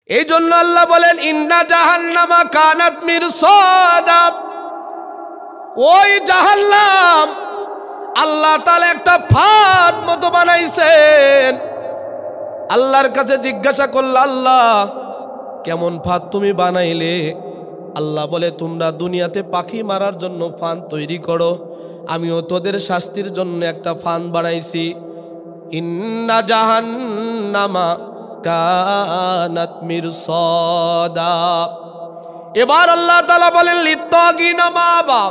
এই জন্য আল্লাহ বলেন ইন্না জাহান্নামা কানাত মিরসাদা। ওই জাহান্নাম আল্লাহ তাআলা একটা ফাঁদ মতো বানাইছেন। আল্লাহর কাছে জিজ্ঞাসা করল, আল্লাহ কেমন ফাঁদ তুমি বানাইলে? আল্লাহ বলে তোমরা দুনিয়াতে পাখি মারার জন্য ফাঁদ তৈরি করো, আমিও তোদের শাস্তির জন্য একটা ফাঁদ বানাইছি। ইন্না জাহান্নামা কানাত মিরসাদা। এবার আল্লাহ তাআলা বলেন লিত্তাগিনা মাবা।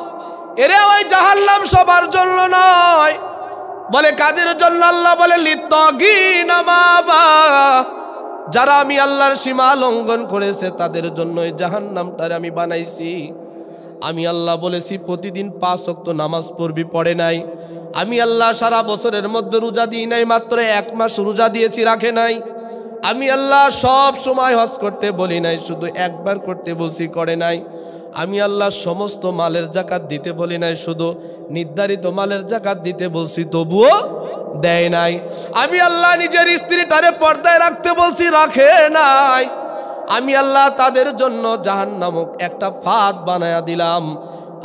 এরে ওই জাহান্নাম সবার জন্য নয়। বলে কাদের জন্য? আল্লাহ বলে লিত্তাগিনা মাবা, যারা আমি আল্লাহর সীমা লঙ্ঘন করেছে তাদের জন্য এই জাহান্নামটারে আমি বানাইছি। আমি আল্লাহ বলেছি প্রতিদিন 5 ওয়াক্ত নামাজ পড়বি, পড়ে নাই। আমি আল্লাহ সারা বছরের মধ্যে রোজা দিই নাই, মাত্র 1 মাস রোজা দিয়েছি, রাখে নাই। আমি আল্লাহ সব সময় হজ করতে বলি নাই, শুধু একবার করতে বলছি, করে নাই। আমি আল্লাহ সমস্ত মালের যাকাত দিতে বলি নাই, শুধু নির্ধারিত মালের যাকাত দিতে বলছি, তবুও দেয় নাই। আমি আল্লাহ নিজের স্ত্রীটারে পর্দায় রাখতে বলছি, রাখে নাই। আমি আল্লাহ তাদের জন্য জাহান্নামক একটা ফাঁদ বানায়া দিলাম।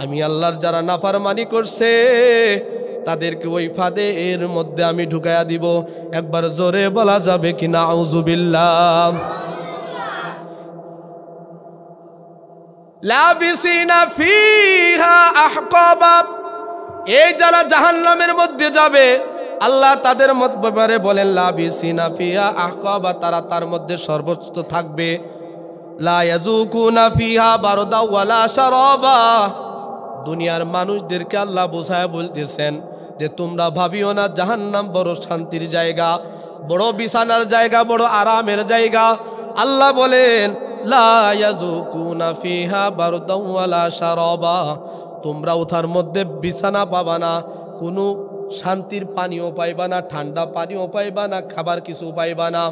আমি আল্লাহর যারা নাফরমানি করছে তাদেরকে ওই ফাঁদে এর মধ্যে আমি ঢুকায়া দিব। একবার জোরে বলা যাবে কি নাউযুবিল্লাহ। লাবিসিনা ফিহা আহকাবা। এই যারা জাহান্নামের মধ্যে যাবে আল্লাহ তাদের ব্যাপারে বলেন লাবিসিনা ফিহা আহকাবা, তারা তার মধ্যে সর্বোচ্চ থাকবে। লা ইয়াযুকুনা ফিহা বারদা ওয়ালা শারাবা। দুনিয়ার মানুষদেরকে আল্লাহ বোঝায় বলতেছেন যে তোমরা ভাবিও না জাহান্নাম বড় শান্তির জায়গা, বড় বিছানার জায়গা, বড় আরামের জায়গা। আল্লাহ বলেন লা ইয়াযুকুনা ফিহা বারদা ওয়ালা শারাবা, তোমরা ওঠার মধ্যে বিছানা পাবা না, কোনো শান্তির পানিও পাইবা না, ঠান্ডা পানিও পাইবা না, খাবার কিছু পাইবা না।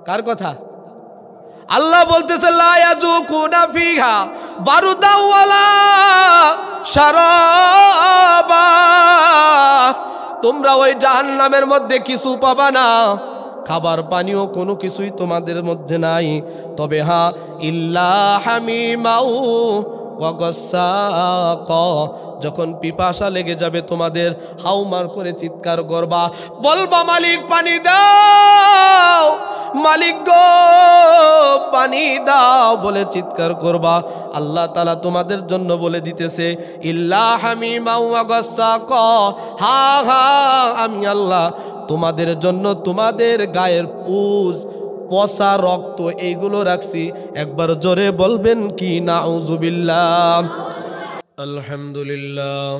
কার কথা? আল্লাহ বলতেছে লা ইয়াযুকুনা ফিহা বারদা ওয়ালা শারাবা, তোমরা ওই জাহান্নামের মধ্যে কিছু পাবা না, খাবার পানিও কোনো কিছুই তোমাদের মধ্যে নাই। তবে হ্যাঁ ইল্লা হামিমাউ ওয়া গাসসাকা, যখন পিপাসা লেগে যাবে তোমাদের হাউমার করে চিৎকার করবা, বলবা মালিক পানি দাও, মালিক গো পানি দাও বলে চিৎকার করবা। আল্লাহ তাআলা তোমাদের জন্য বলে দিতেছে ইল্লা হামিমা ওয়া গাসসাকা, হা হা আমি আল্লাহ তোমাদের জন্য তোমাদের গায়ের পুজ, পচা রক্ত এইগুলো রাখছি। একবার জোরে বলবেন কি নাউযুবিল্লাহ। আলহামদুলিল্লাহ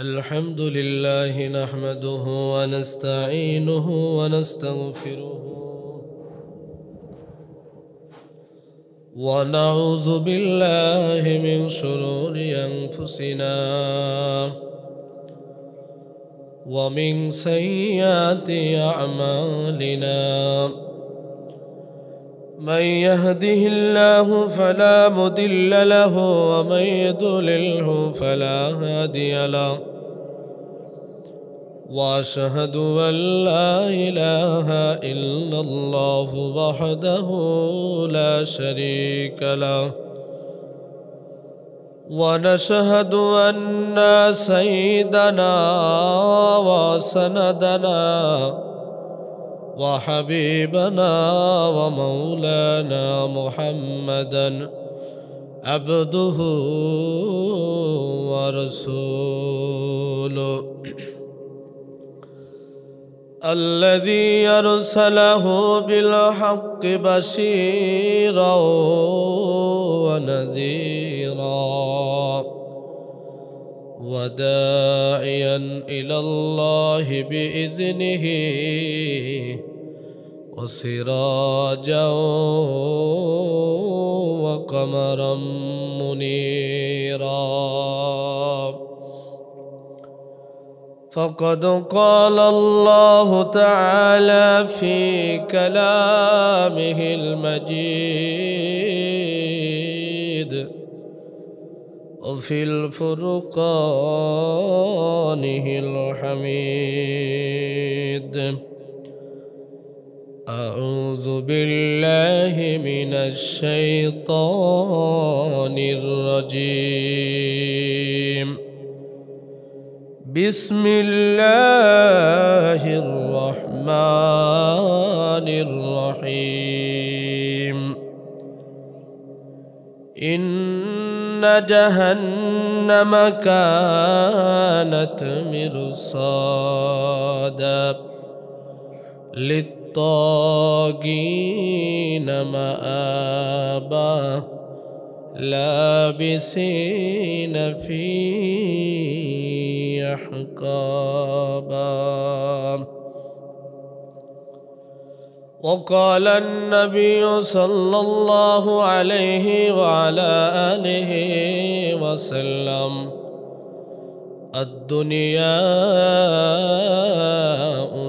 আলহামদুলিল্লাহি নাহমাদুহু ওয়া নাস্তাঈনুহু ওয়া নাস্তাগফিরুহু ওয়া নাউযু বিল্লাহি মিন শুরুরি আনফুসিনা ওয়া মিন সাইয়্যাতি আ'মালিনা। من يهده الله فلا مضل له ومن يضلله فلا هادي له واشهد ان لا اله الا الله وحده لا شريك له ونشهد ان سيدنا وسندنا وحبيبنا ومولانا محمدا عبده ورسوله الذي أرسله بالحق بشيرا ونذيرا وداعيا إلى الله بإذنه وسراجا وقمرا منيرا. فقد قال الله تعالى في كلامه المجيد وفي الفرقانه الحميد أعوذ بالله من الشيطان الرجيم بسم الله الرحمن الرحيم إن جهنم كانت مرصادا للطاغين مآبا لابسين فيه أحقابا وقال النبي صلى الله عليه وعلى آله وسلم الدنيا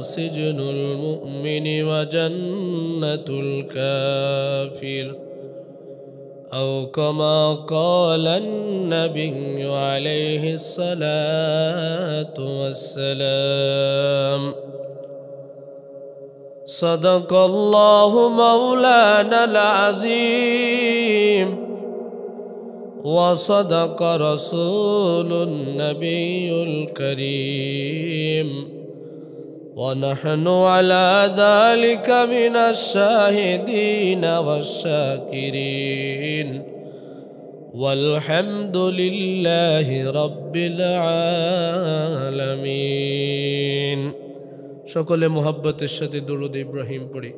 سجن المؤمن وجنة الكافر أو كما قال النبي عليه الصلاة والسلام صدق الله مولانا العظيم وصدق رسول النبي الكريم ونحن على ذلك من الشاهدين والشاكرين والحمد لله رب العالمين সকলে মুহাব্বতের সাথে দরুদ ইব্রাহিম পড়ি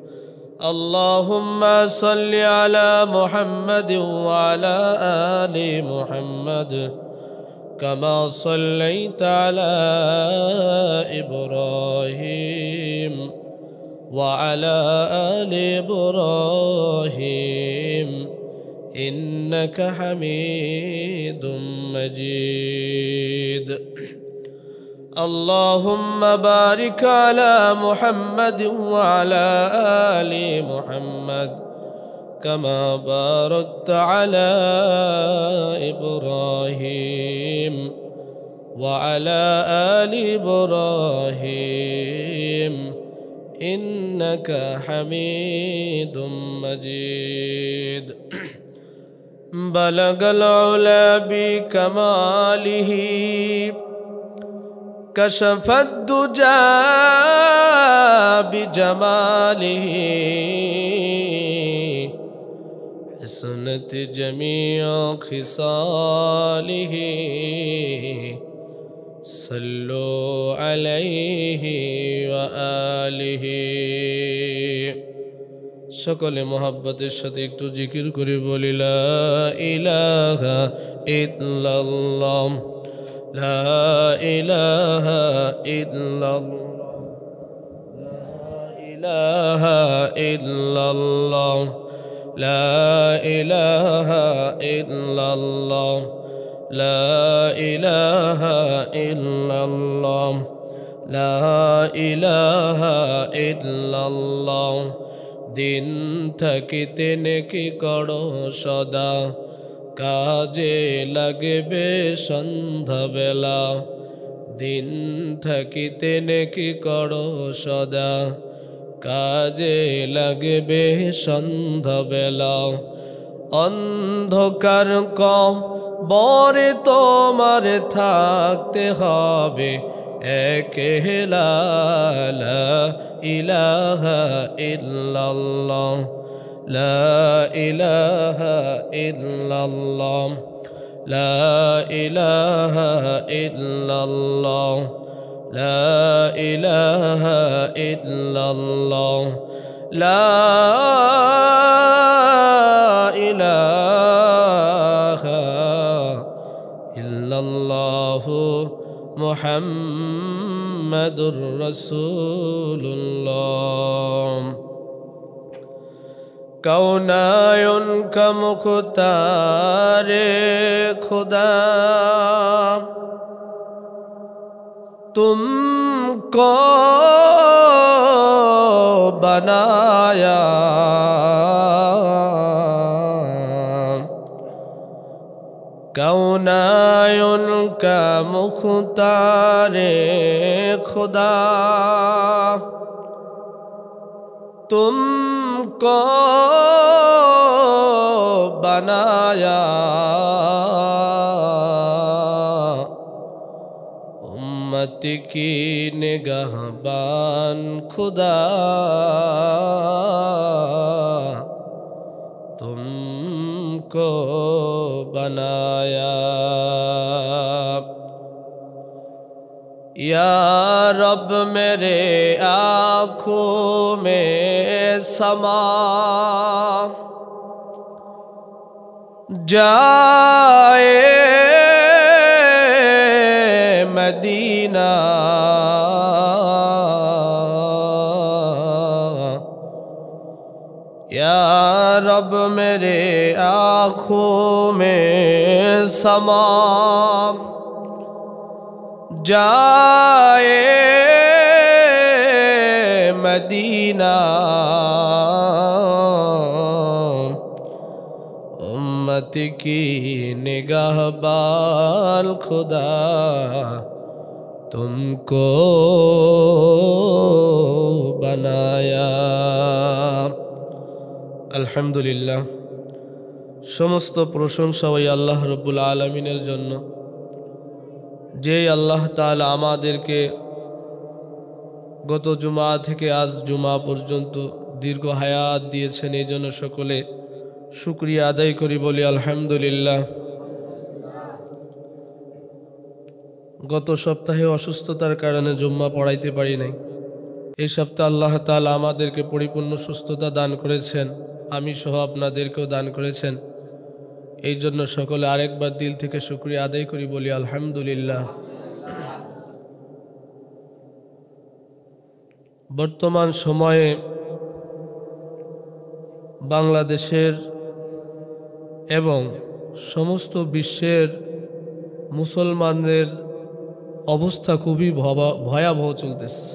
اللهم صل على محمد وعلى آل محمد كما صليت على إبراهيم وعلى آل إبراهيم إنك حميد مجيد اللهم بارك على محمد وعلى آل محمد كما باركت على إبراهيم وعلى آل إبراهيم إنك حميد مجيد بلغ العلا بكماله كشف الدجى بجماله حسنت جميع خصاله صلوا عليه وآله সকলে মোহাব্বতের সাথে একটু জিকির করে বলি লা ইলাহা ইল্লাল্লাহ لا إله إلا الله لا إله إلا الله لا إله إلا الله لا إله إلا الله لا إله إلا الله দিন থাকিতে নেকি করো সদা কাজে লাগবে সন্ধ্যাবেলা দিন থাকিতে নেকি করো সদা কাজে লাগবে সন্ধ্যাবেলা অন্ধকার কবরে তোমার থাকতে হবে একলা লা ইলাহা ইল্লাল্লাহ لا إله إلا الله لا إله إلا الله لا إله إلا الله لا إله إلا الله محمد رسول الله कौनायुन का मुख्तारे खुदा तुमको बनाया कौनायुन का मुख्तारे खुदा तुमको बनाया उम्मत की निगहबान खुदा तुमको बनाया। या रब मेरे आँखों में समा जाए मदीना, या रब मेरे आँखों में समा जाए मदीना, उम्मत की निगाहबान खुदा तुमको बनाया। अल्हम्दुलिल्लाह, समस्त प्रशंसा ওই আল্লাহ রব্বুল আলামিনের জন্য, যে আল্লাহ তাআলা আমাদেরকে গত জুমা থেকে আজ জুমা পর্যন্ত দীর্ঘ হায়াত দিয়েছেন, এই জন্য সকলে শুকরিয়া আদায় করি, বলি আলহামদুলিল্লাহ। গত সপ্তাহে অসুস্থতার কারণে জুম্মা পড়াইতে পারি নাই। এই সপ্তাহে আল্লাহ তাআলা আমাদেরকে পরিপূর্ণ সুস্থতা দান করেছেন, আমি সহ আপনাদেরকেও দান করেছেন। এই জন্য সকলে আরেকবার দিল থেকে শুকরিয়া আদায় করি, বলি আলহামদুলিল্লাহ। বর্তমান সময়ে বাংলাদেশের এবং সমস্ত বিশ্বের মুসলমানদের অবস্থা খুবই ভয়াবহ চলতেছে।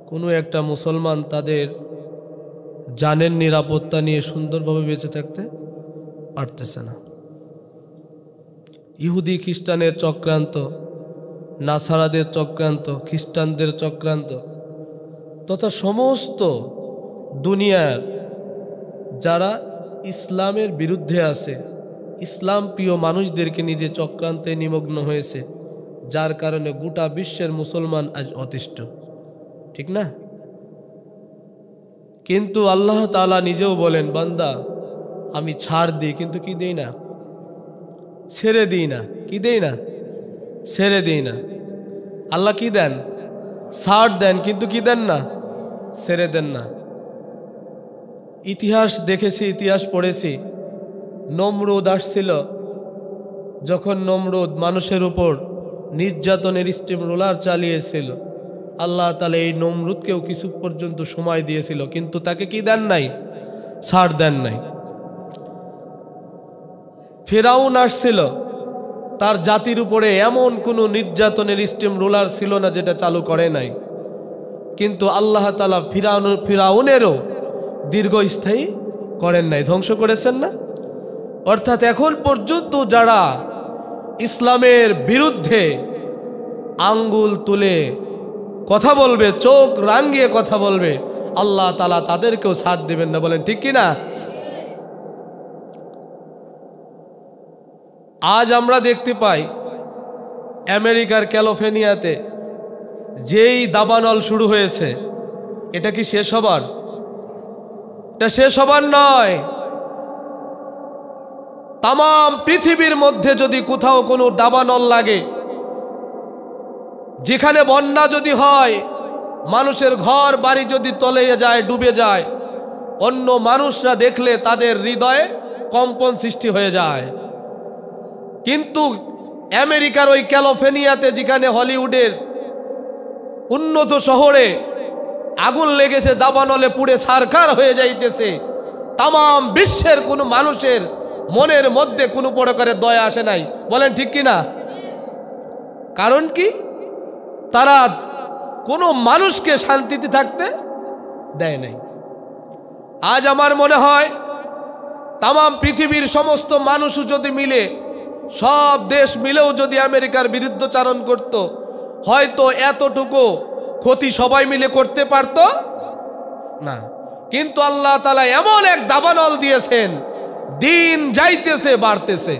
কোনো একটা মুসলমান তাদের জানের নিরাপত্তা নিয়ে সুন্দরভাবে বেঁচে থাকতে পারতেছে না। ইহুদি খ্রিস্টানের চক্রান্ত, নাসারাদের চক্রান্ত, খ্রিস্টানদের চক্রান্ত তথা সমস্ত দুনিয়ার যারা ইসলামের বিরুদ্ধে আছে, ইসলাম প্রিয় মানুষদেরকে নিজে চক্রান্তে নিমগ্ন হয়েছে, যার কারণে গোটা বিশ্বের মুসলমান আজ অতিষ্ঠ, ঠিক না? কিন্তু আল্লাহ তাআলা নিজেও বলেন, বান্দা আমি ছাড় দিই কিন্তু কি দেই না, ছেড়ে দিই না। কি দেই না? ছেড়ে দিই না। আল্লাহ কি দেন? ছাড় দেন, কিন্তু কি দেন না? ছেড়ে দেন না। ইতিহাস দেখেছি, ইতিহাস পড়েছি। নমরুদ আসছিল, যখন নমরুদ মানুষের উপর নির্যাতনের স্টিম রোলার চালিয়েছিল, আল্লাহ তাআলা এই নমরুদকেও কিছু পর্যন্ত সময় দিয়েছিল, কিন্তু তাকে কি দেন নাই? ছাড় দেন নাই। ফিরাউন আসছিল, তার জাতির উপরে এমন কোনো নির্যাতনের স্টিম রোলার ছিল না যেটা চালু করে নাই, কিন্তু আল্লাহ তাআলা ফিরাউনেরও দীর্ঘস্থায়ী করেন নাই, ধ্বংস করেছেন না। অর্থাৎ এখন পর্যন্ত যারা ইসলামের বিরুদ্ধে আঙ্গুল তুলে কথা বলবে, চোখ রাঙিয়ে কথা বলবে, আল্লাহ তাআলা তাদেরকেও ছাড় দিবেন না, বলেন ঠিক কি না? আজ আমরা দেখতে পাই আমেরিকার ক্যালিফোর্নিয়াতে যেই দাবানল শুরু হয়েছে, এটা কি শেষ হবার? এটা শেষ হবার নয়। তাম পৃথিবীর মধ্যে যদি কোথাও কোনো দাবানল লাগে, যেখানে বন্যা যদি হয়, মানুষের ঘর বাড়ি যদি তলিয়ে যায়, ডুবে যায়, অন্য মানুষরা দেখলে তাদের হৃদয়ে কম্পন সৃষ্টি হয়ে যায়। কিন্তু আমেরিকার ওই ক্যালিফোর্নিয়াতে, যেখানে হলিউডের উন্নত শহরে আগুন লেগেছে, দাবানলে পুড়ে ছারখার হয়ে যাইতেছে, তাম বিশ্বের কোনো মানুষের মনের মধ্যে কোনো প্রকারের দয়া আসে নাই, বলেন ঠিক কি না? কারণ কি? তারা কোনো মানুষকে শান্তিতে থাকতে দেয় নাই। আজ আমার মনে হয় তাম পৃথিবীর সমস্ত মানুষও যদি মিলে, সব দেশ মিলেও যদি আমেরিকার বিরুদ্ধচারণ করত, হয়তো এতটুকু ক্ষতি সবাই মিলে করতে পারত না। কিন্তু আল্লাহ তাআলা এমন এক দাবানল দিয়েছেন, দিন যাইতেছে বাড়তেছে।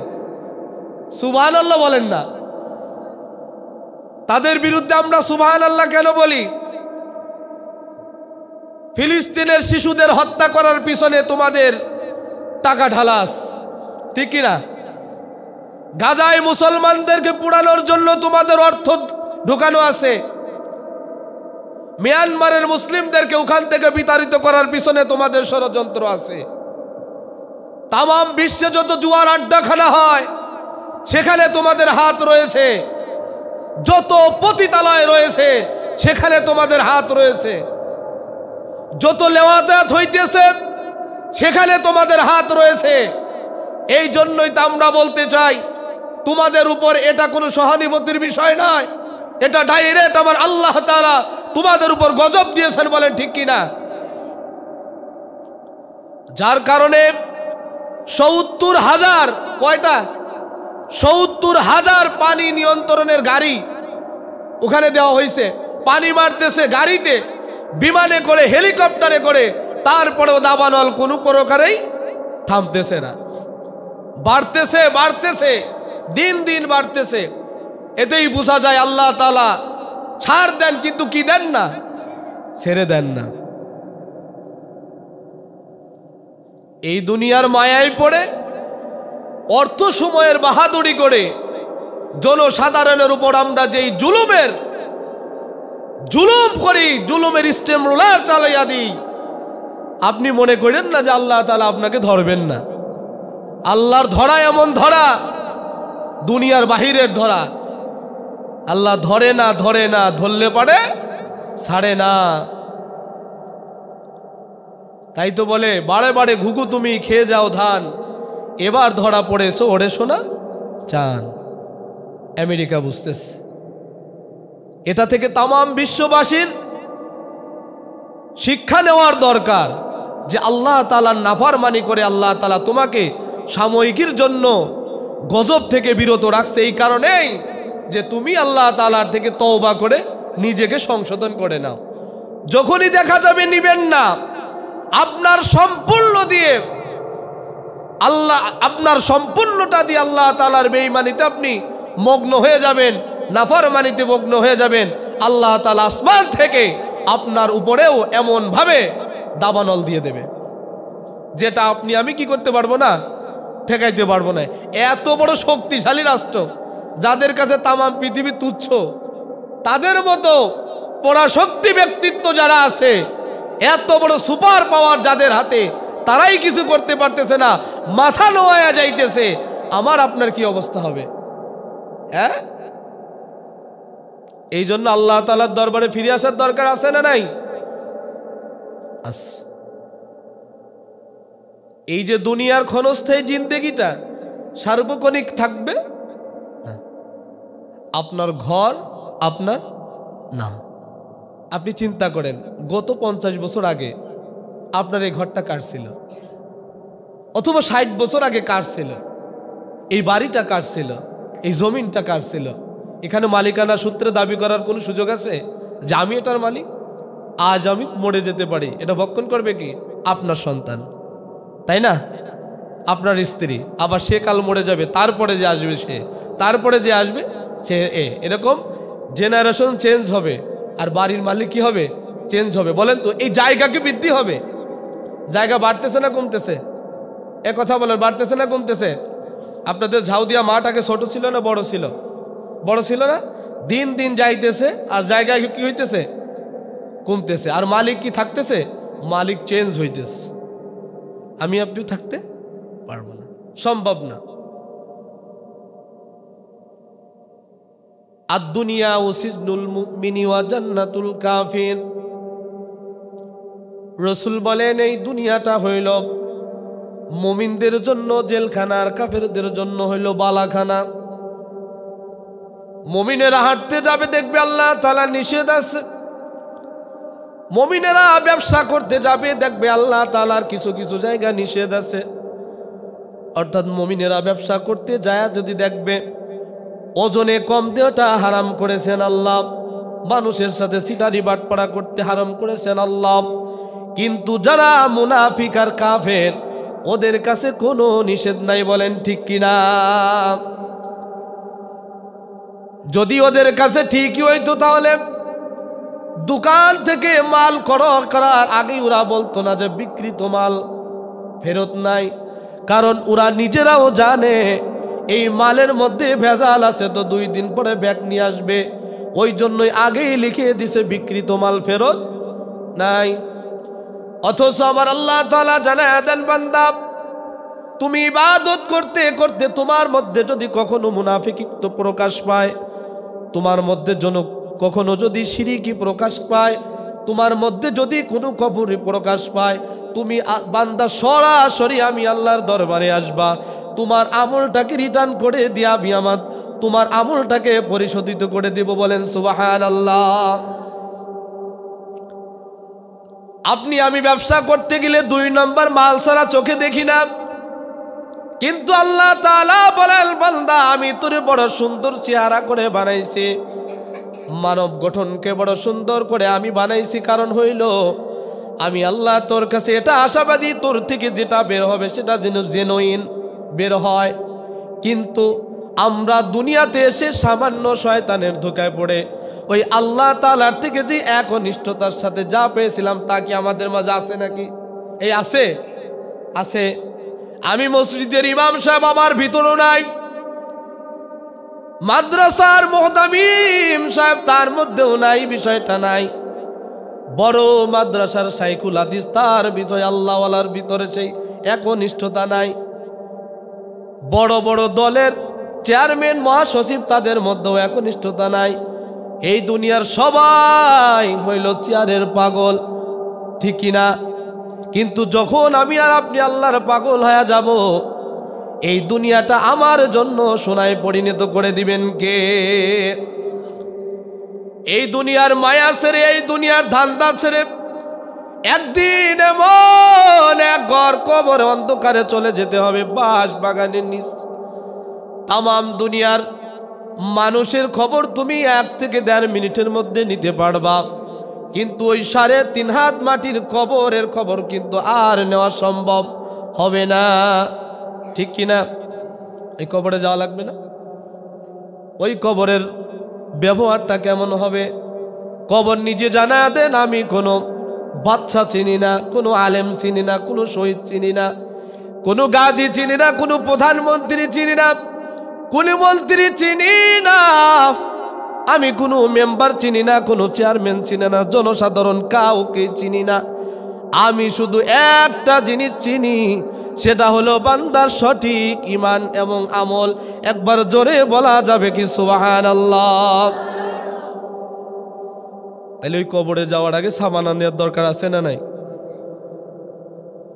সুবহানাল্লাহ বলেন না? তাদের বিরুদ্ধে আমরা সুবহানাল্লাহ কেন বলি? ফিলিস্তিনের শিশুদের হত্যা করার পিছনে তোমাদের টাকা ঢালাস, ঠিক কিনা? গাজায় মুসলমানদেরকে পোড়ানোর জন্য তোমাদের অর্থ ঢোকানো আছে। মিয়ানমারের মুসলিমদেরকে ওখান থেকে বিতাড়িত করার পিছনে তোমাদের ষড়যন্ত্র আছে। তামাম বিশ্বে যত জুয়ার আড্ডাখানা হয় সেখানে তোমাদের হাত রয়েছে। যত পতিতালয় রয়েছে সেখানে তোমাদের হাত রয়েছে। যত লেওয়াতায়াত হইতেছে সেখানে তোমাদের হাত রয়েছে। এই জন্যই তো আমরা বলতে চাই, তোমাদের উপর এটা কোনো সহানুভূতির বিষয় নয়, এটা ডাইরেক্ট আমার আল্লাহ তাআলা তোমাদের উপর গজব দিয়েছেন, বলেন ঠিক কিনা? যার কারণে ৭০,০০০ কয়টা ৭০,০০০ পানি নিয়ন্ত্রণের গাড়ি ওখানে দেওয়া হয়েছে। পানি মারতেছে গাড়িতে, বিমানে করে, হেলিকপ্টারে করে, তারপরেও দাবানল কোনো প্রকারেই থামতেছে না। বাড়তেছে বাড়তেছে, দিন দিন বাড়তেছে। এতেই বোঝা যায় আল্লাহ তাআলা ছাড় দেন, কিন্তু কি দেন না, ছেড়ে দেন না। এই দুনিয়ার মায়ায় পড়ে অর্থ সময়ের বাহাদুরি করে জনসাধারণের উপর আমরা যেই জুলুম করি, জুলুমের স্টেম রোলার চালাইয়া দিই, আপনি মনে করেন না যে আল্লাহ তাআলা আপনাকে ধরবেন না। আল্লাহর ধরা এমন ধরা, দুনিয়ার বাহিরের ধরা। আল্লাহ ধরে না, ধরলে পারে ছাড়ে না। তাই তো বলে, বারে বারে ঘুঘু তুমি খেয়ে যাও ধান, এবার ধরা পড়েছো ওরে সোনা চান। আমেরিকা বুঝতেছে। এটা থেকে তামাম বিশ্ববাসীর শিক্ষা নেওয়ার দরকার যে আল্লাহ তাআলার নাফরমানি করে আল্লাহ তাআলা তোমাকে সাময়িকের জন্য গজব থেকে বিরত রাখছে, এই কারণেই যে তুমি আল্লাহ তাআলার থেকে তওবা করে নিজেকে সংশোধন করে নাও। যখনই দেখা যাবে নিবেন না, আপনার সম্পূর্ণ দিয়ে আপনার সম্পূর্ণটা দিয়ে আল্লাহ তাআলার বেঈমানিতে আপনি মগ্ন হয়ে যাবেন, নাফরমানিতে মগ্ন হয়ে যাবেন। আল্লাহ তাআলা আসমান থেকে আপনার উপরেও এমন ভাবে দাবানল দিয়ে দেবে যেটা আপনি আমি কি করতে পারবো না, ঠেকাইতে পারবো না। এত বড় শক্তিশালী রাষ্ট্র, যাদের কাছে তামাম পৃথিবী তুচ্ছ, তাদের মতো পরাশক্তি ব্যক্তিত্ব যারা আছে, এত বড় সুপার পাওয়ার যাদের হাতে, তারাই কিছু করতে পারতেছে না, মাথা নোয়া যাইতেছে, আমার আপনার কি অবস্থা হবে? হ্যাঁ, এই জন্য আল্লাহ তাআলার দরবারে ফিরে আসার দরকার আছে না নাই? এই যে দুনিয়ার ক্ষণস্থায়ী জিন্দেগিটা সার্বক্ষণিক থাকবে না। আপনার ঘর আপনার না। আপনি চিন্তা করেন, গত 50 বছর আগে আপনার এই ঘরটা কার ছিল? অথবা 60 বছর আগে কার ছিল? এই বাড়িটা কার ছিল? এই জমিনটা কার ছিল? এখানে মালিকানা সূত্রে দাবি করার কোনো সুযোগ আছে যে আমি এটার মালিক? আজ আমি মরে যেতে পারি, এটা ভক্ষণ করবে কি? আপনার সন্তান, তাই না? আপনার স্ত্রী, আবার সে কাল মরে যাবে, তারপরে যে আসবে সে এরকম জেনারেশন চেঞ্জ হবে, আর বাড়ির মালিক কি হবে? চেঞ্জ হবে। বলেন তো, এই জায়গা কি বৃদ্ধি হবে? জায়গা বাড়তেছে না কমতেছে? এ কথা বলেন, বাড়তেছে না কমতেছে? আপনাদের ঝাউদিয়া মাঠটাকে ছোট ছিল না বড় ছিল? বড় ছিল না? দিন দিন যাইতেছে, আর জায়গা কি হইতেছে? কমতেছে। আর মালিক কি থাকতেছে? মালিক চেঞ্জ হইতেছে। আমি আপনিও থাকতে পারবো না, সম্ভব না। আদ-দুনিয়া সিজনুল মুমিনি ওয়া জান্নাতুল কাফির। রাসূল বলেন, এই দুনিয়াটা হইল মুমিনদের জন্য জেলখানা, আর কাফেরদের জন্য হইল বালাখানা। মুমিনেরা হাঁটতে যাবে, দেখবে আল্লাহ তাআলা নিষেধ আছে। মুমিনেরা ব্যবসা করতে যাবে, দেখবে আল্লাহ তাআলার কিছু কিছু জায়গা নিষেধ আছে। অর্থাৎ মুমিনেরা ব্যবসা করতে যায় যদি দেখবে ওজনে কম দেওয়াটা হারাম করেছেন আল্লাহ, মানুষের সাথে সিটারি বাটপাড়া করতে হারাম করেছেন আল্লাহ, কিন্তু যারা মুনাফিক আর কাফের ওদের কাছে কোনো নিষেধ নাই, বলেন ঠিক কিনা? যদি ওদের কাছে ঠিকই হইতো তাহলে দোকান থেকে মাল করার আগেই ওরা বলতো না যে বিক্রিত মাল ফেরত নাই, কারণ ওরা নিজেরাও জানে এই মালের মধ্যে ভেজাল আছে, তো 2 দিন পরে ব্যাগ নিয়ে আসবে। ওই জন্যই আগেই লিখে দিছে বিক্রিত মাল ফেরত নাই। অথচ আমার আল্লাহ তাআলা জানায় দেন, বান্দা তুমি ইবাদত করতে করতে তোমার মধ্যে যদি কখনো মুনাফিকত্ব প্রকাশ পায়, তোমার মধ্যে কখনো যদি শিরকি প্রকাশ পায়, তোমার মধ্যে যদি কোনো কুফরি প্রকাশ পায়, তুমি বান্দা সরাসরি আমি আল্লাহর দরবারে আসবা, তোমার আমলটাকে রিটার্ন করে দিয়া আমার তোমার আমলটাকে পরিশোধিত করে দিব। বলেন সুবহানাল্লাহ। আপনি আমি ব্যবসা করতে গেলে 2 নম্বর মাল ছাড়া চোখে দেখি না, কিন্তু আল্লাহ তাআলা বলেন, বান্দা আমি তোরে বড় সুন্দর চেহারা করে বানাইছি, মানব গঠনকে বড় সুন্দর করে আমি বানাইছি, কারণ হইল আমি আল্লাহ তোর কাছে এটা আশাবাদী তোর থেকে যেটা বের হবে সেটা যেন জেনুইন বের হয়। কিন্তু আমরা দুনিয়াতে এসে সামান্য শয়তানের ধোঁকায় পড়ে ওই আল্লাহ তাআলার থেকে যে একনিষ্ঠতার সাথে যা পেয়েছিলাম তা কি আমাদের মাঝে আছে নাকি? এই আছে? আছে। আমি মসজিদের ইমাম সাহেব আমার ভিতরও নাই, মাদ্রাসার মুহতামিম সাহেব তার মধ্যেও নাই, বিষয়টা নাই। বড় মাদ্রাসার শাইখুল হাদিস তার ভিতরে আল্লাহওয়ালার ভিতরে সেই একনিষ্ঠতা নাই। বড় বড় দলের চেয়ারম্যান মহাসচিব তাদের মধ্যেও একনিষ্ঠতা নাই। এই দুনিয়ার সবাই হইল চেয়ারের পাগল, ঠিক কিনা? কিন্তু যখন আমি আর আপনি আল্লাহর পাগল হয়ে যাব, এই দুনিয়াটা আমার জন্য সোনায় পরিণত করে দিবেন কে? এই দুনিয়ার মায়া ছেড়ে, এই দুনিয়ার ধান্দা ছেড়ে একদিন এমন এক ঘর কবরে অন্ধকারে চলে যেতে হবে, বাঁশ বাগানের নিচ। তামাম দুনিয়ার মানুষের খবর তুমি 1 থেকে 1.5 মিনিটের মধ্যে নিতে পারবা, কিন্তু ওই 3.5 হাত মাটির কবরের খবর কিন্তু আর নেওয়া সম্ভব হবে না, ঠিক কিনা? এই কবরে যাওয়া লাগবে না? ওই কবরের ব্যবহারটা কেমন হবে? কবর নিজে জানা দেন, আমি কোনো বাচ্চা চিনি না, কোনো আলেম চিনি না, কোনো শহীদ চিনি না, কোনো গাজী চিনি না, কোনো প্রধানমন্ত্রী চিনি না, কোনো মন্ত্রী চিনি না, আমি কোনো মেম্বার চিনি না, কোনো চেয়ারম্যান চিনি না, জনসাধারণ কাউকে চিনি না। আমি শুধু একটা জিনিস চিনি, সেটা হলো বান্দার সঠিক ঈমান এবং আমল। একবার জোরে বলা যাবে কি সুবহানাল্লাহ? তাহলে ওই কবরে যাওয়ার আগে সামানা নেওয়ার দরকার আছে না নাই?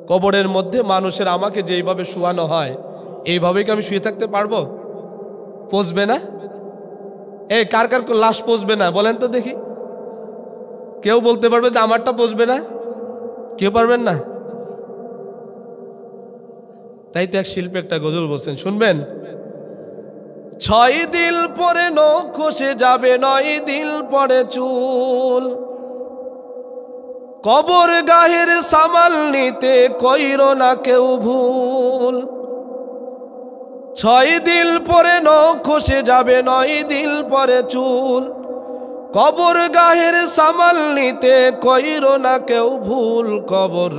কবরের মধ্যে মানুষের আমাকে যেইভাবে শুয়ানো হয়, এইভাবে কি আমি শুয়ে থাকতে পারবো? পচবে না? এই কার কার লাশ পচবে না বলেন তো দেখি। কেউ বলতে পারবে যে আমারটা পচবে না? কেউ পারবেন না? তাই তো এক শিল্পী একটা গজল বলছেন, শুনবেন? 6 দিন পরে নখ খসে যাবে, 9 দিন পরে চুল, কবর গাহের সামাল নিতে কইরো না কেউ ভুল। 6 দিন পরে নখ খসে যাবে, 9 দিন পরে চুল, কবর গাহের সামাল নিতে কইরো না কেউ ভুল। কবর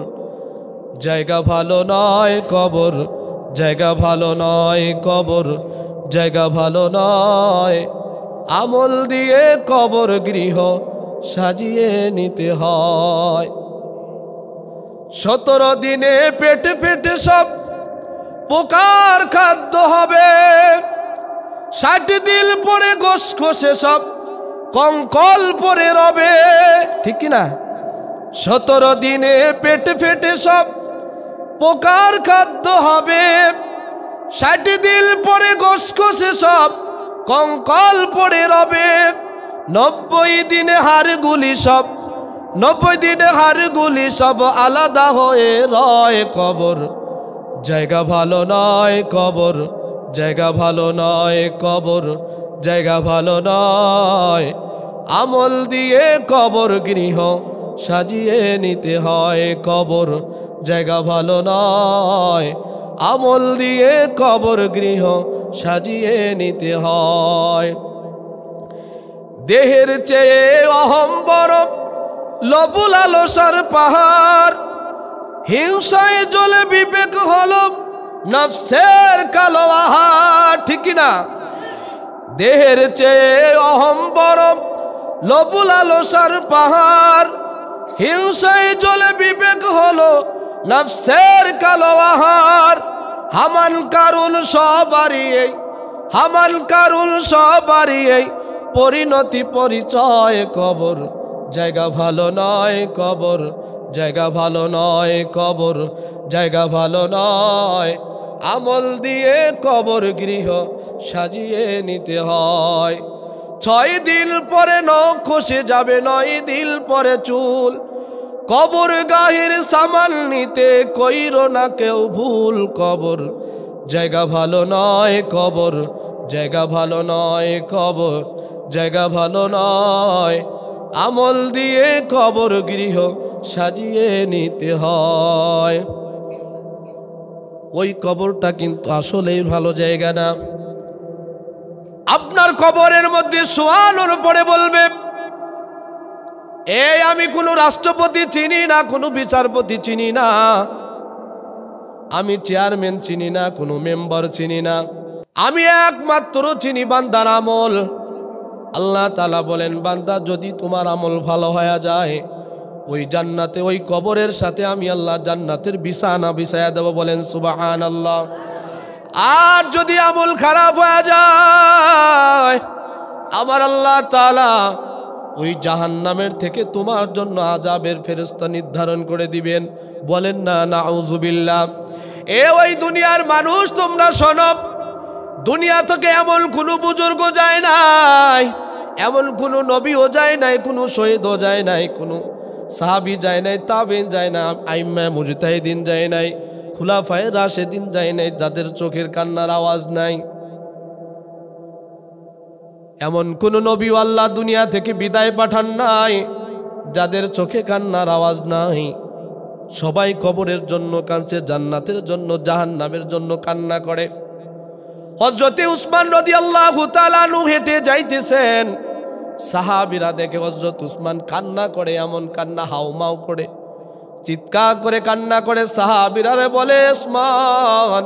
জায়গা ভালো নয়, কবর জায়গা ভালো নয়, কবর জায়গা ভালো নয়, আমল দিয়ে কবর গৃহ সাজিয়ে নিতে হয়। 17 দিনে পেটে পেটে সব পোকার খাদ্য হবে, 60 দিন পরে গোশ খসে সব কঙ্কল পরে রবে, ঠিক কিনা? 17 দিনে পেটে পেটে সব পোকার খাদ্য হবে, 60 দিন পরে গোশ খসে সব কঙ্কল পরে রবে। 90 দিনে হাড়গুলি সব, 90 দিনে হাড়গুলি সব আলাদা হয়ে রয়। কবর জায়গা ভালো নয়, কবর জায়গা ভালো নয়, কবর জায়গা ভালো নয়, আমল দিয়ে কবর গৃহ সাজিয়ে নিতে হয়। কবর জায়গা ভালো নয়, আমল দিয়ে কবর গৃহ সাজিয়ে নিতে হয়। দেহের চেয়ে অহম বড়, লোভ লালসার পাহাড়, হিংসায় জ্বলে বিবেক হলো নফসের কালো আহার। ঠিক কিনা? দেহের চেয়ে অহম বড়, লোভ লালসার পাহাড়, হিংসায় জ্বলে বিবেক হলো নফসের কালো আহার। হামান কারুন সবারই এই, হামান কারুন সবারই এই পরিণতি পরিচয়। কবর জায়গা ভালো নয়, কবর জায়গা ভালো নয়, কবর জায়গা ভালো নয়, আমল দিয়ে কবর গৃহ সাজিয়ে নিতে হয়। 6 দিন পরে নখ খসে যাবে, 9 দিন পরে চুল, কবর গাহির সামান নিতে কইরো না কেউ ভুল। কবর জায়গা ভালো নয়, কবর জায়গা ভালো নয়, কবর জায়গা ভালো নয়, আমল দিয়ে কবর গৃহ সাজিয়ে নিতে হয়। ওই কবরটা কিন্তু আসলেই ভালো জায়গা না। আপনার কবরের মধ্যে শোয়ানোর পরে বলবে, এই আমি কোনো রাষ্ট্রপতি চিনি না, কোনো বিচারপতি চিনি না, আমি চেয়ারম্যান চিনি না, কোনো মেম্বার চিনি না, আমি একমাত্র চিনি বান্দার আমল। আল্লাহ তাআলা বলেন, বান্দা যদি তোমার আমল ভালো হয়ে যায়, ওই জান্নাতে ওই কবরের সাথে আমি আল্লাহ জান্নাতের বিছানা বিছায়া দেব। বলেন সুবহানাল্লাহ। আর যদি আমল খারাপ হয়ে যায়, আমার আল্লাহ তাআলা ওই জাহান্নামের থেকে তোমার জন্য আযাবের ফেরেশতা নির্ধারণ করে দিবেন। বলেন না নাউযুবিল্লাহ। ওই দুনিয়ার মানুষ তোমরা শোনো, দুনিয়া থেকে এমন কোনো বুজুর্গ যায় নাই, এমন কোনো নবীও যায় নাই, কোনো শহীদও যায় নাই, কোনো সাহাবী যায় নাই, তাবেঈন যায় না, আইম্মা মুজতাহিদিন যায় নাই, খুলাফায়ে রাশেদিন যায় নাই, যাদের চোখের কান্নার আওয়াজ নাই। এমন কোন নবী আল্লাহ দুনিয়া থেকে বিদায় পাঠান নাই যাদের চোখে কান্নার আওয়াজ নাই। সবাই কবরের জন্য কাঁদছে, জান্নাতের জন্য, জাহান্নামের জন্য কান্না করে। হযরতে উসমান রাদিয়াল্লাহু তাআলা আনহু হেঁটে যাইতেছেন, সাহাবীরা দেখে হযরত উসমান কান্না করে, এমন কান্না হাউমাউ করে, চিৎকার করে কান্না করে। সাহাবীরা বলে, উসমান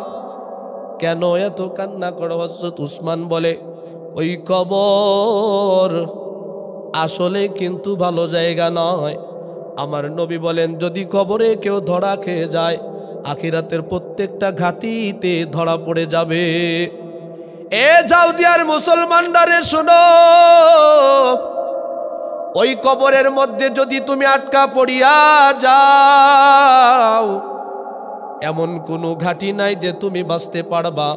কেন এত কান্না করো? হযরত উসমান বলে, ওই কবর আসলে কিন্তু ভালো জায়গা নয়। আমার নবী বলেন, যদি কবরে কেউ ধরা খেয়ে যায়, আখিরাতের প্রত্যেকটা ঘাটিতে ধরা পড়ে যাবে। জাউদিয়ার মুসলমানরা শোনো, ওই কবরের মধ্যে যদি তুমি আটকা পড়িয়া যাও, এমন কোনো ঘাটি নাই যে তুমি বাঁচতে পারবা।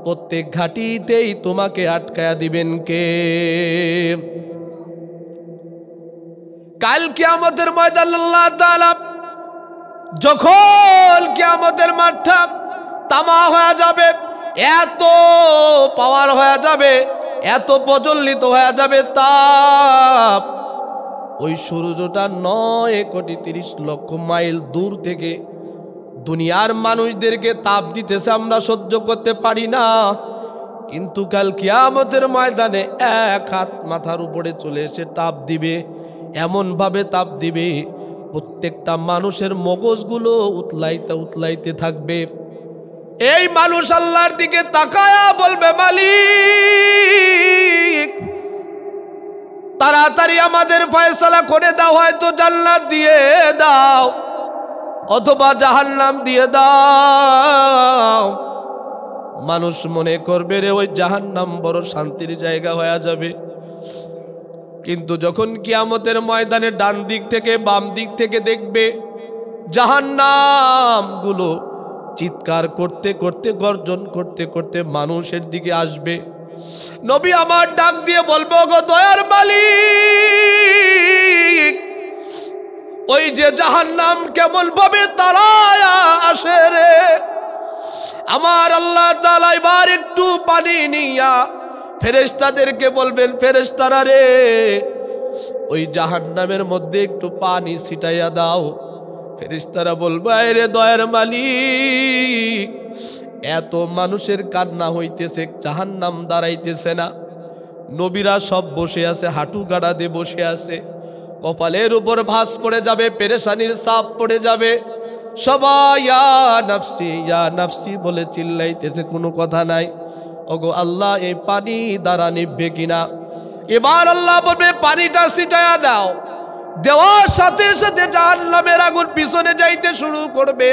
প্রত্যেক ঘাটিতেই তোমাকে আটকায়া দিবেন কে? কাল কিয়ামতের ময়দান আল্লাহ তাআলা যখন কিয়ামতের মাঠটা তামা হয়ে যাবে, এত পাওয়ার হয়ে যাবে, এত প্রজ্বলিত হয়ে যাবে তাপ, ওই সূর্যটা 9,30,00,000 মাইল দূর থেকে দুনিয়ার মানুষদেরকে তাপ দিতেছে, আমরা সহ্য করতে পারি না। কিন্তু কাল কিয়ামতের ময়দানে 1 হাত মাথার উপরে চলে এসে তাপ দিবে, এমন ভাবে তাপ দিবে প্রত্যেকটা মানুষের মগজগুলো উতলাইতে উতলাইতে থাকবে। এই মানুষ আল্লাহর দিকে তাকায়া বলবে, মালিক তাড়াতাড়ি আমাদের ফয়সালা করে দাও, হয়তো জান্নাত দিয়ে দাও অথবা জাহান্নাম দিয়ে দাও। মানুষ মনে করবে রে ওই জাহান্নাম বড় শান্তির জায়গা হয়ে যাবে। কিন্তু যখন কিয়ামতের ময়দানে ডান দিক থেকে বাম দিক থেকে দেখবে জাহান্নাম গুলো চিৎকার করতে করতে, গর্জন করতে করতে মানুষের দিকে আসবে, নবী আমার ডাক দিয়ে বলবো, গো দয়ার মালিক, ওই যে জাহান্নাম কেমন ভাবে তাড়ায়া আসে রে। আমার আল্লাহ তাআলা এবার একটু পানি নিয়া ফেরেশতাদেরকে বলবেন, ফেরেশতারা রে, ওই জাহান্নামের মধ্যে একটু পানি ছিটাইয়া দাও। ফেরেশতারা বলবে, আরে দয়ার মালিক, এত মানুষের কান্না হইতেছে, জাহান্নাম দাঁড়াইতেছে না। নবীরা সব বসে আছে, হাঁটু গাড়া দিয়ে বসে আছে, কপালের উপর ভাঁজ পড়ে যাবে, পেরেশানির চাপ পড়ে যাবে। সবাই ইয়া নাফসি বলে চিল্লাইতেছে, কোনো কথা নাই। ওগো আল্লাহ, এই পানি দ্বারা নিভবে কিনা? এবার আল্লাহ বলবে, পানিটা ছিটায়া দাও। দেওয়ার সাথে সাথে জাহান্নামের আগুন পিছনে যাইতে শুরু করবে।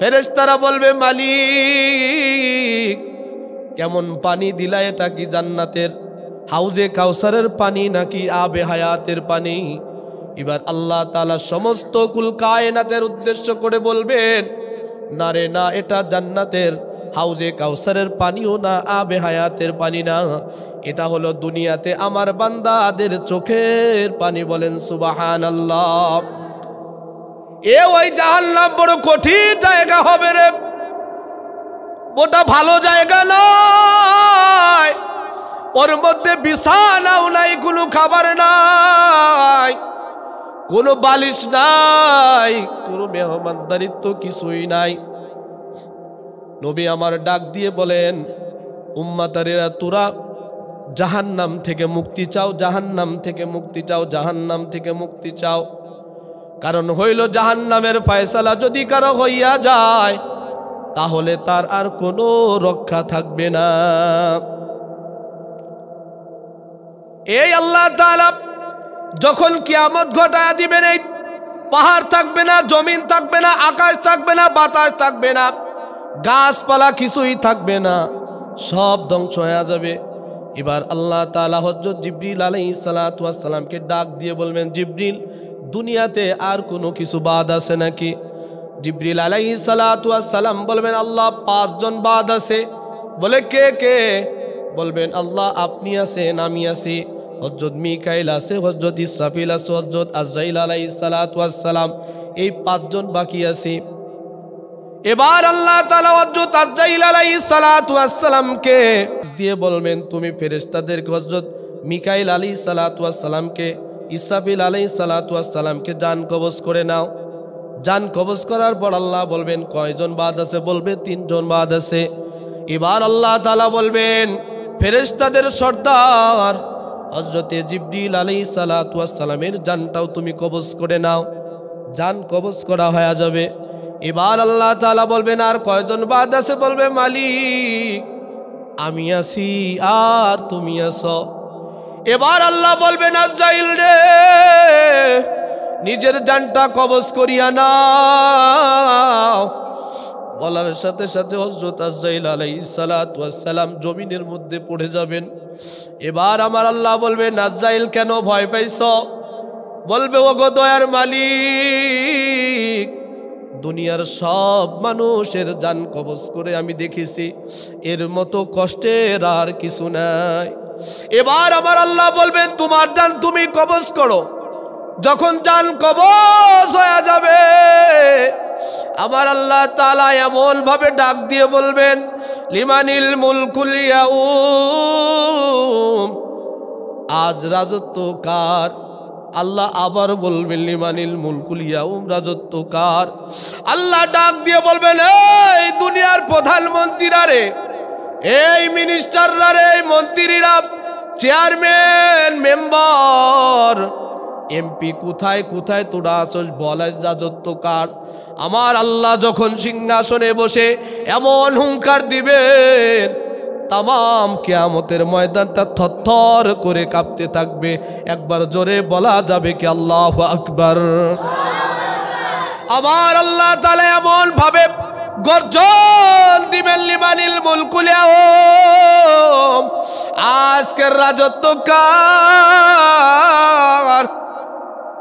ফেরেশতারা বলবে, মালিক, কেমন পানি দিলা? এটা কি জান্নাতের হাউজে কাউসারের পানি নাকি আবে হায়াতের পানি? এবার আল্লাহ তাআলা সমস্ত কুল কায়নাতের উদ্দেশ্য করে বলবেন, না রে না, এটা জান্নাতের হাউজে কাউসারের পানিও না, আবে হায়াতের পানি না, এটা হলো দুনিয়াতে আমার বান্দাদের চোখের পানি। বলেন সুবহানাল্লাহ। ওই জাহান্নাম বড় কঠিন জায়গা হবে রে, ওটা ভালো জায়গা নয়। ওর মধ্যে বিছানাও নাই, কোনো খাবার নাই, কোনো বালিশ নাই, কোনো মেহমানদারিত্ব কিছুই নাই। নবী আমার ডাক দিয়ে বলেন, উম্মতারেরা, তোরা জাহান্নাম থেকে মুক্তি চাও, জাহান্নাম থেকে মুক্তি চাও, জাহান্নাম থেকে মুক্তি চাও। কারণ হইল, জাহান্নামের ফয়সালা যদি কারো হইয়া যায়, তাহলে তার আর কোনো রক্ষা থাকবে না। এই আল্লাহ তাআলা যখন কিয়ামত ঘটায়া দিবেন, এই পাহাড় থাকবে না, জমিন থাকবে না, আকাশ থাকবে না, বাতাস থাকবে না, গাছপালা কিছুই থাকবে না, সব ধ্বংস হয়ে যাবে। এবার আল্লাহ তাআলা হযরত জিবরিল আলাইহিস সালাতু ওয়াস সালামকে ডাক দিয়ে বলবেন, জিবরিল, দুনিয়াতে আর কোনো কিছু বাদ আছে নাকি? জিবরিল আলাইহিস সালাতু ওয়াস সালাম বলবেন, আল্লাহ, 5 জন বাদ আছে। বলে, কে কে? বলবেন, আল্লাহ, আপনি আছেন, আমি আছি, হযরত মিকাইল আছে, হযরত ইসরাফিল আছে, হযরত আজরাইল আলাইহিস সালাতু ওয়াস সালাম, এই 5 জন বাকি আছে। এবার আল্লাহ তাআলা হযরত আজরাইল আলাইহিস সালাতু ওয়াস সালামকে দিয়ে বলবেন, তুমি ফেরেশতাদেরকে, হযরত মিকাইল আলাইহিস সালাতু ওয়াস সালামকে, ইসরাফিল আলাইহিস সালাতু ওয়াস সালামকে জান কবজ করে নাও। জান কবজ করার পর আল্লাহ বলবেন, কয়জন বাদ আছে? বলবে, 3 জন বাদ আছে। এবার আল্লাহ তাআলা বলবেন, ফেরেশতাদের সর্দার হযরতে জিবরিল আলাইহিস সালাতু ওয়াস সালামের জানটাও তুমি কবজ করে নাও। জান কবজ করা হয়ে যাবে। এবার আল্লাহ তাআলা বলবেন, আর কয়জন বাদ আছে? বলবে, মালিক, আমি আছি আর তুমি আছো। এবার আল্লাহ বলবেন, আজরাইল রে, নিজের জানটা কবজ করিয়া নাও। বলার সাথে সাথে হযরত আজরাইল আলাইহিস সালাতু ওয়াস সালাম জমিনের মধ্যে পড়ে যাবেন। এবার আমার আল্লাহ বলবেন, আজরাইল, কেন ভয় পাইছ? বলবে, ওগো দয়ার মালিক, দুনিয়ার সব মানুষের জান কবজ করে আমি দেখেছি, এর মতো কষ্টের আর কিছু নাই। এবার আমার আল্লাহ বলবেন, তোমার জান তুমি কবজ করো। যখন জান কবজ হয়ে যাবে, আমার আল্লাহ তাআলা এমন ভাবে ডাক দিয়ে বলবেন, লিমানিল মুলকুল ইয়াউম, আজ রাজত্ব কার? আল্লাহ আবার বলবেন, লিমানিল মুলকুল ইয়াউম, রাজত্ব কার? আল্লাহ ডাক দিয়ে বলবেন, এই দুনিয়ার প্রধানমন্ত্রীরা রে, এই মিনিস্টাররা রে, এই মন্ত্রীরা, চেয়ারম্যান, মেম্বার, এমপি, কোথায় কোথায় তোরা আসস? বলে, রাজত্ব কার? আমার আল্লাহ যখন সিংহাসনে বসে এমন হুঙ্কার দিবেন, তামাম কিয়ামতের ময়দানটা থরথর করে কাঁপতে থাকবে। একবার জোরে বলা যাবে কি আল্লাহু আকবার? আমার আল্লাহ তাআলা এমন ভাবে গর্জন দিবেন, লিমানিল মুলকুল ইয়াউম, আজকের রাজত্ব কার?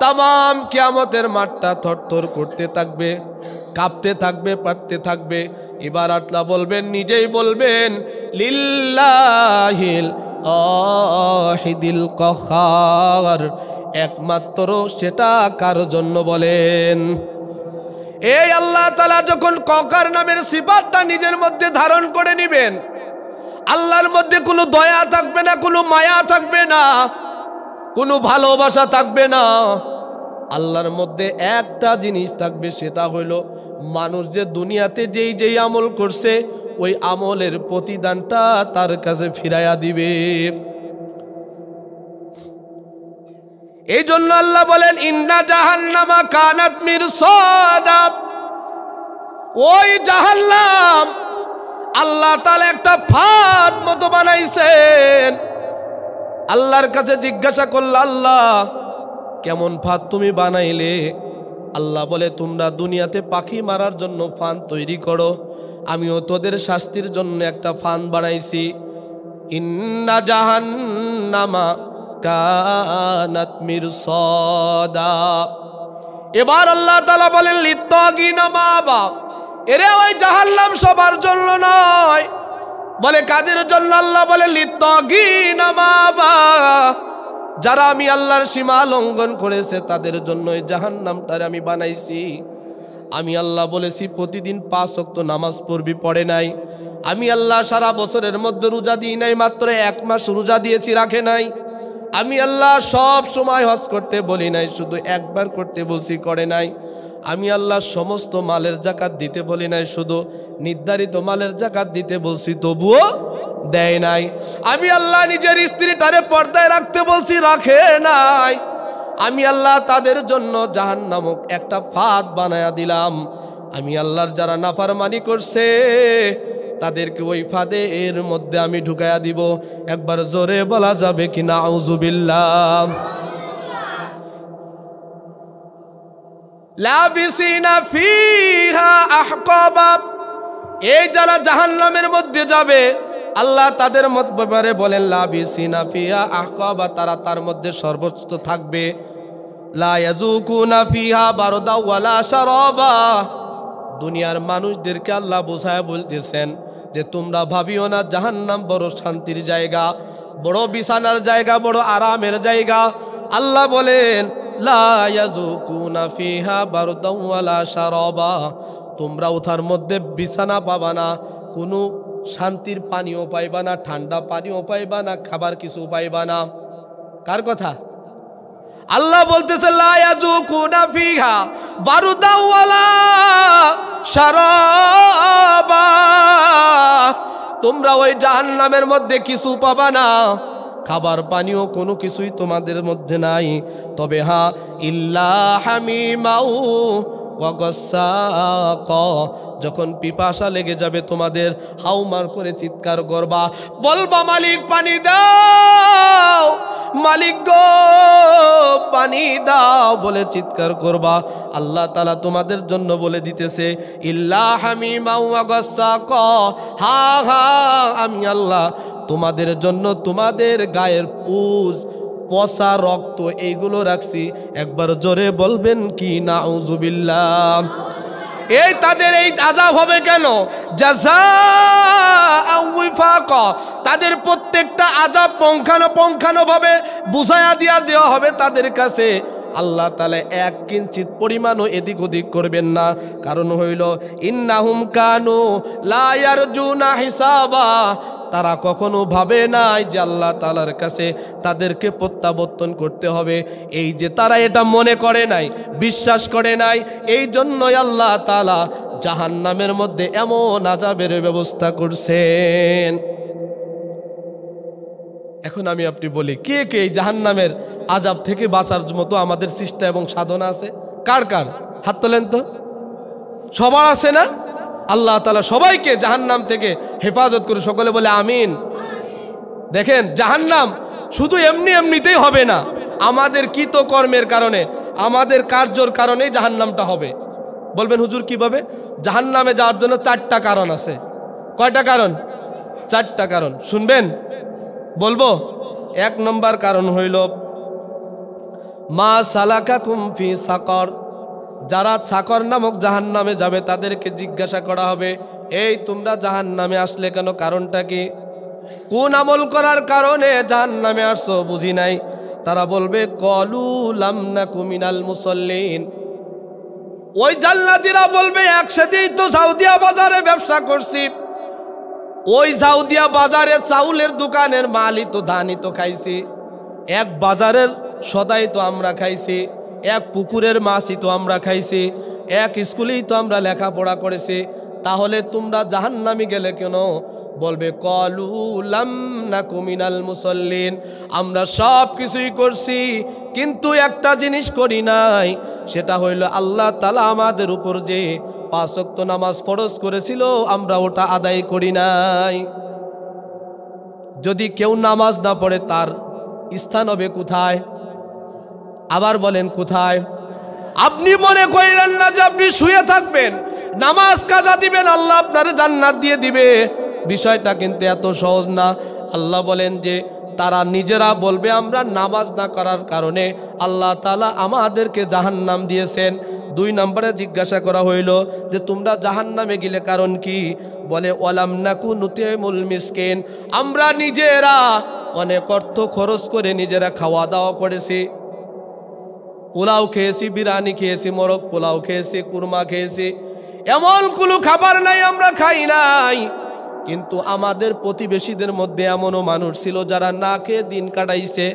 তামাম কিয়ামতের মাঠটা থরথর করতে থাকবে, কাঁপতে থাকবে, পারতে থাকবে। এবার আল্লাহ বলবেন, নিজেই বলবেন, লিল্লাহিল ওয়াহিদিল কাহ্হার, একমাত্র সেটা কার জন্য? বলেন। এই আল্লাহ তাআলা যখন কাহ্হার নামের সিফাতটা নিজের মধ্যে ধারণ করে নেবেন, আল্লাহর মধ্যে কোনো দয়া থাকবে না, কোনো মায়া থাকবে না। কোনো ভালোবাসা থাকবে না। আল্লাহর মধ্যে একটা জিনিস থাকবে, সেটা হইল মানুষ যে দুনিয়াতে যেই যেই আমল করছে ওই আমলের প্রতিদানটা তার কাছে ফিরাইয়া দিবে। এই জন্য আল্লাহ বলেন ইন্না জাহান্নামা কানাত মিরসাদা। ওই জাহান্নাম আল্লাহ তাআলা একটা ফাঁদ মতো বানাইছেন। আল্লাহর কাছে জিজ্ঞাসা করল, আল্লাহ কেমন ফাঁদ তুমি বানাইলে? আল্লাহ বলে তোমরা দুনিয়াতে পাখি মারার জন্য ফাঁদ তৈরি করো, আমিও তোদের শাস্তির জন্য একটা ফাঁদ বানাইছি। ইন্না জাহান্নামা কানাত মিরসাদা। এবার আল্লাহ তাআলা বলেন লিত্তাগিনা মাবা। এরে ওই জাহান্নাম সবার জন্য নয়। বলে কাদের জন্য? আল্লাহ বলে লিত্তাগিনা মাবা, যারা আমি আল্লাহর সীমা লঙ্ঘন করেছে তাদের জন্য এই জাহান্নামটারে আমি বানাইছি। আমি আল্লাহ বলেছি প্রতিদিন 5 ওয়াক্ত নামাজ পড়বি, পড়ে নাই। আমি আল্লাহ সারা বছরের মধ্যে রোজা দিই নাই, মাত্র 1 মাস রোজা দিয়েছি, রাখে নাই। আমি আল্লাহ সব সময় হজ করতে বলি নাই, শুধু একবার করতে বলছি, করে নাই। আমি আল্লাহ সমস্ত মালের যাকাত দিতে বলি নাই, শুধু নির্ধারিত মালের যাকাত দিতে বলছি, তবুও দেয় নাই। আমি আল্লাহ নিজের স্ত্রীটারে পর্দায় রাখতে বলছি, রাখে নাই। আমি আল্লাহ তাদের জন্য জাহান্নামক একটা ফাঁদ বানায়া দিলাম। আমি আল্লাহর যারা নাফরমানি করছে তাদেরকে ওই ফাঁদে এর মধ্যে আমি ঢুকাইয়া দিব। একবার জোরে বলা যাবে কি নাউযুবিল্লাহ। লাবিসিনা ফিহা আহকাবা। এই যারা জাহান্নামের মধ্যে যাবে আল্লাহ তাদের ব্যাপারে বলেন লাবিসিনা ফিহা আহকাবা, তারা তার মধ্যে সর্বোচ্চ থাকবে। লা ইয়াযুকুনা ফিহা বারদা ওয়ালা শারাবা। দুনিয়ার মানুষদেরকে আল্লাহ বোঝায় বলতেছেন যে তোমরা ভাবিও না জাহান্নাম বড় শান্তির জায়গা, বড় বিছানার জায়গা, বড় আরামের জায়গা। আল্লাহ বলেন লা ইয়াযুকুনা ফিহা বারদা ওয়ালা শারাবা, তোমরা ওথার মধ্যে বিছানা পাবা না, কোনো শান্তির পানিও পাইবা না, ঠান্ডা পানিও পাইবা না, খাবার কিছু পাইবা না। কার কথা? আল্লাহ বলতেছে লা ইয়াযুকুনা ফিহা বারদা ওয়ালা শারাবা, তোমরা ওই জাহান্নামের মধ্যে কিছু পাবা না, খাবার পানিও কোনো কিছুই তোমাদের মধ্যে নাই। তবে হ্যাঁ ইল্লা হামিমাউ ওয়া গাসসাকা, যখন পিপাসা লেগে যাবে তোমাদের হাউমার করে চিৎকার করবা, বলবা মালিক পানি দাও, মালিক গো পানি দাও বলে চিৎকার করবা। আল্লাহ তাআলা তোমাদের জন্য বলে দিতেছে ইল্লা হামিমা ওয়া গাসসাকা, হা হা আমি আল্লাহ তোমাদের জন্য তোমাদের গায়ের পুজ, পচা রক্ত এইগুলো রাখছি। একবার জোরে বলবেন কি নাউযুবিল্লাহ। এই তাদের এই আযাব হবে কেন? জাযাআ ওয়াফাকা, তাদের প্রত্যেকটা আযাব পুঙ্খানুপুঙ্খানুভাবে বুঝাইয়া দেওয়া হবে তাদের কাছে। আল্লাহ তাআলা এক কিঞ্চিত পরিমাণও এদিক ওদিক করবেন না। কারণ হইল ইন্নাহুম কানু লা ইয়ারজুনা হিসাবা, তারা কখনো ভাবে নাই যে আল্লাহ তাআলার কাছে তাদেরকে প্রত্যাবর্তন করতে হবে। এই যে তারা এটা মনে করে নাই, বিশ্বাস করে নাই, এই জন্যই আল্লাহ তাআলা জাহান্নামের মধ্যে এমন আযাবের ব্যবস্থা করছেন। এখন আমি আপনি বলি কে কে এই জাহান্নামের আযাব থেকে বাঁচার মতো আমাদের চেষ্টা এবং সাধনা আছে? কার কার হাত তোলেন তো। সবার আছে না? আল্লাহ তাআলা সবাইকে জাহান্নাম থেকে হেফাজত করে, সকলে বলে আমিন। দেখেন জাহান্নাম শুধু এমনিতেই হবে না, আমাদের কৃতকর্মের কারণে, আমাদের কার্যর কারণেই জাহান্নামটা হবে। বলবেন হুজুর কিভাবে? জাহান্নামে যাওয়ার জন্য 4টা কারণ আছে। কয়টা কারণ? 4টা কারণ। শুনবেন? বলবো। 1 নম্বর কারণ হইল মা সালাকাকুম ফি সাকর, যারা সাকর নামক জাহান্নামে যাবে তাদেরকে জিজ্ঞাসা করা হবে এই তোমরা জাহান্নামে আসলে কেন? কারণটা কি? কোন আমল করার কারণে জাহান্নামে আসছো বুঝি নাই। তারা বলবে কলু লাম নাকু মিনাল মুসাল্লিন। ওই জান্নাতীরা বলবে একসাথেই তো সাউদিয়া বাজারে ব্যবসা করছি, ওই সাউদিয়া বাজারে চাউলের দোকানের মালই তো ধানই তো খাইছি, এক বাজারের সদাই তো আমরা খাইছি, এক পুকুরের মাছই তো আমরা খাইছি, এক স্কুলেই তো আমরা লেখাপড়া করেছি, তাহলে তোমরা জাহান্নামে গেলে কেন? বলবে ক্বালু লাম নাকু মিনাল মুসাল্লিন, আমরা সব কিছুই করছি কিন্তু একটা জিনিস করি নাই, সেটা হইল আল্লাহ তাআলা আমাদের উপর যে 5 ওয়াক্ত নামাজ ফরজ করেছিল আমরা ওটা আদায় করি নাই। যদি কেউ নামাজ না পড়ে তার স্থান হবে কোথায়? আবার বলেন কোথায়? আপনি মনে করেন না যে আপনি শুয়ে থাকবেন, নামাজ কাজা দিবেন, আল্লাহ আপনার জান্নাত দিয়ে দিবে। বিষয়টা কিন্তু এত সহজ না। আল্লাহ বলেন যে তারা নিজেরা বলবে আমরা নামাজ না করার কারণে আল্লাহ তাআলা আমাদেরকে জাহান্নাম দিয়েছেন। 2 নম্বরে জিজ্ঞাসা করা হইল যে তোমরা জাহান্নামে গেলে কারণ কি? বলে ওয়ালাম নাকু নুতিমুল মিসকিন, আমরা নিজেরা অনেক অর্থ খরচ করে নিজেরা খাওয়া দাওয়া করেছি, পোলাও খেয়েছি, বিরিয়ানি খেয়েছি, মোরগ পোলাও খেয়েছি, কুরমা খেয়েছি, এমন কোনো খাবার নাই আমরা খাই নাই। কিন্তু আমাদের প্রতিবেশীদের মধ্যে এমনও মানুষ ছিল যারা না খেয়ে দিন কাটাইছে,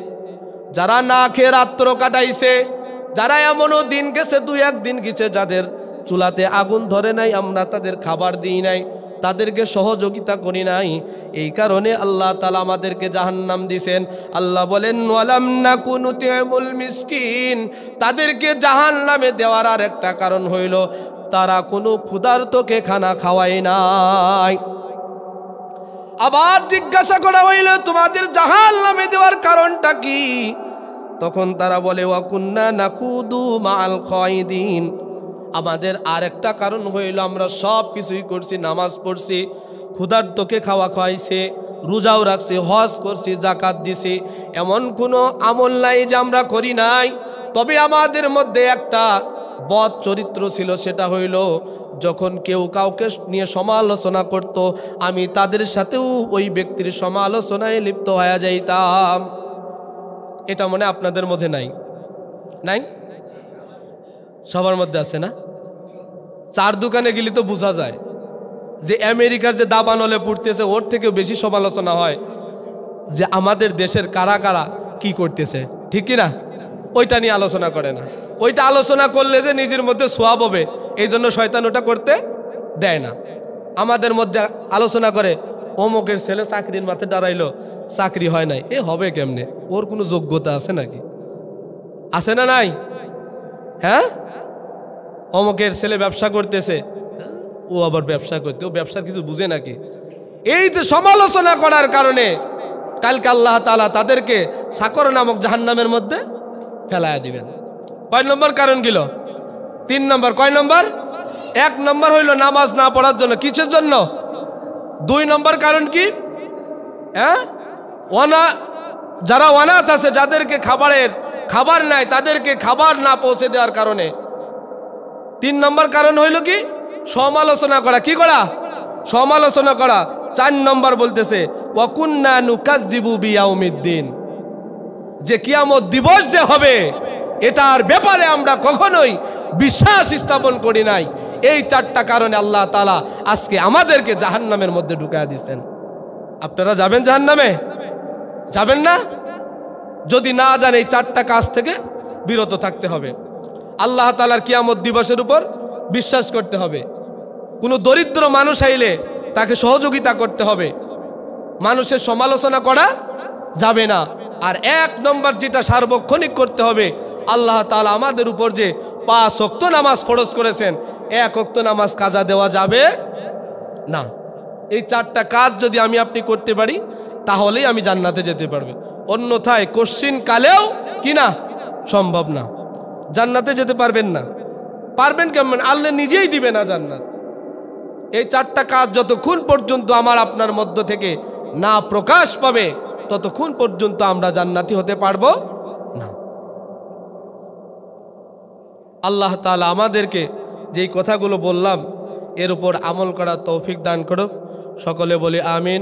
যারা না খেয়ে রাত্র কাটাইছে, যারা এমনও দিন গেছে 2-1 দিন গেছে যাদের চুলাতে আগুন ধরে নাই, আমরা তাদের খাবার দিই নাই, তাদেরকে সহযোগিতা করি নাই। এই কারণে আল্লাহ তাআলা আমাদেরকে জাহান্নাম দিয়েছেন। আল্লাহ বলেন ওয়ালাম নাকু নুতিমুল মিসকিন, তাদেরকে জাহান্নামে দেওয়ার আর একটা কারণ হইল তারা কোনো ক্ষুধার্তকে খানা খাওয়ায় নাই। আবার জিজ্ঞাসা করা হইল তোমাদের জাহান্নামে দেওয়ার কারণটা কি? তখন তারা বলে ওয়া কুন্না নাকুদু মাআল খায়দিন, আমাদের আরেকটা কারণ হইল আমরা সব কিছুই করছি, নামাজ পড়ছি, ক্ষুধার্তকে খাওয়া খাওয়াইছে, রোজাও রাখছি, হজ করছি, জাকাত দিছি, এমন কোনো আমল নাই যে আমরা করি নাই। তবে আমাদের মধ্যে একটা বদ চরিত্র ছিল, সেটা হইল যখন কেউ কাউকে নিয়ে সমালোচনা করত আমি তাদের সাথেও ওই ব্যক্তির সমালোচনায় লিপ্ত হয়ে যাইতাম। এটা মনে আপনাদের মধ্যে নাই? নাই? সবার মধ্যে আছে না? চার দোকানে গেলে তো বোঝা যায় যে আমেরিকার যে দাবানলে পড়তেছে ওর থেকেও বেশি সমালোচনা হয় যে আমাদের দেশের কারা কারা কি করতেছে, ঠিক কিনা? ওইটা নিয়ে আলোচনা করে না। ওইটা আলোচনা করলে যে নিজের মধ্যে সোয়াব হবে, এই জন্য শয়তান ওটা করতে দেয় না। আমাদের মধ্যে আলোচনা করে অমুকের ছেলে চাকরির মাথায় দাঁড়াইলো, চাকরি হয় নাই, এ হবে কেমনে, ওর কোনো যোগ্যতা আছে নাকি? আছে না নাই? হ্যাঁ, অমুকের ছেলে ব্যবসা করতেছে, ও আবার ব্যবসা করতে, ও ব্যবসার কিছু বুঝে নাকি? এই যে সমালোচনা করার কারণে কালকে আল্লাহ তাআলা তাদেরকে সাকর নামক জাহান্নামের মধ্যে ফেলায়া দিবেন। কয় নম্বর কারণ গেল? 3 নম্বর। কয় নম্বর? 1 নম্বর হইল নামাজ না পড়ার জন্য। কিসের জন্য? 2 নম্বর কারণ কি? হ্যাঁ, যারা অনাথ আছে, যাদেরকে খাবার নাই, তাদেরকে খাবার না পৌঁছে দেওয়ার কারণে। 3 নম্বর কারণ হইল কি? সমালোচনা করা। কি করা? সমালোচনা করা। 4 নম্বর বলতেছে ওয়া কুন্না নুকাজ্জিবু বিয়াউমিদ্দিন, যে কিয়ামত দিবস যে হবে এটার ব্যাপারে আমরা কখনোই বিশ্বাস স্থাপন করি নাই। এই 4টা কারণে আল্লাহ তাআলা আজকে আমাদেরকে জাহান্নামের মধ্যে ঢুকায়া দিয়েছেন। আপনারা যাবেন জাহান্নামে? যাবেন না? যদি না যান এই 4টা কাজ থেকে বিরত থাকতে হবে। আল্লাহ তাআলার কিয়ামত দিবসের উপর বিশ্বাস করতে হবে। কোনো দরিদ্র মানুষ আইলে তাকে সহযোগিতা করতে হবে, মানুষের সমালোচনা করা যাবে না। আর 1 নম্বর যেটা সার্বক্ষণিক করতে হবে, আল্লাহ তাআলা আমাদের উপর যে 5 ওয়াক্ত নামাজ ফরজ করেছেন, 1 ওয়াক্ত নামাজ কাজা দেওয়া যাবে না। এই 4টা কাজ যদি আমি আপনি করতে পারি তাহলেই আমি জান্নাতে যেতে পারবে, অন্যথায় কোশ্চিন কালেও কি না, সম্ভব না। জান্নাতে যেতে পারবেন না। পারবেন কেমন? আল্লাহ নিজেই দিবে না জান্নাত। এই 4টা কাজ যতক্ষণ পর্যন্ত আমার আপনার মধ্য থেকে না প্রকাশ পাবে ততক্ষণ পর্যন্ত আমরা জান্নাতি হতে পারবো না। আল্লাহ তাআলা আমাদেরকে যেই কথাগুলো বললাম এর উপর আমল করার তৌফিক দান করুক। সকলে বলি আমিন।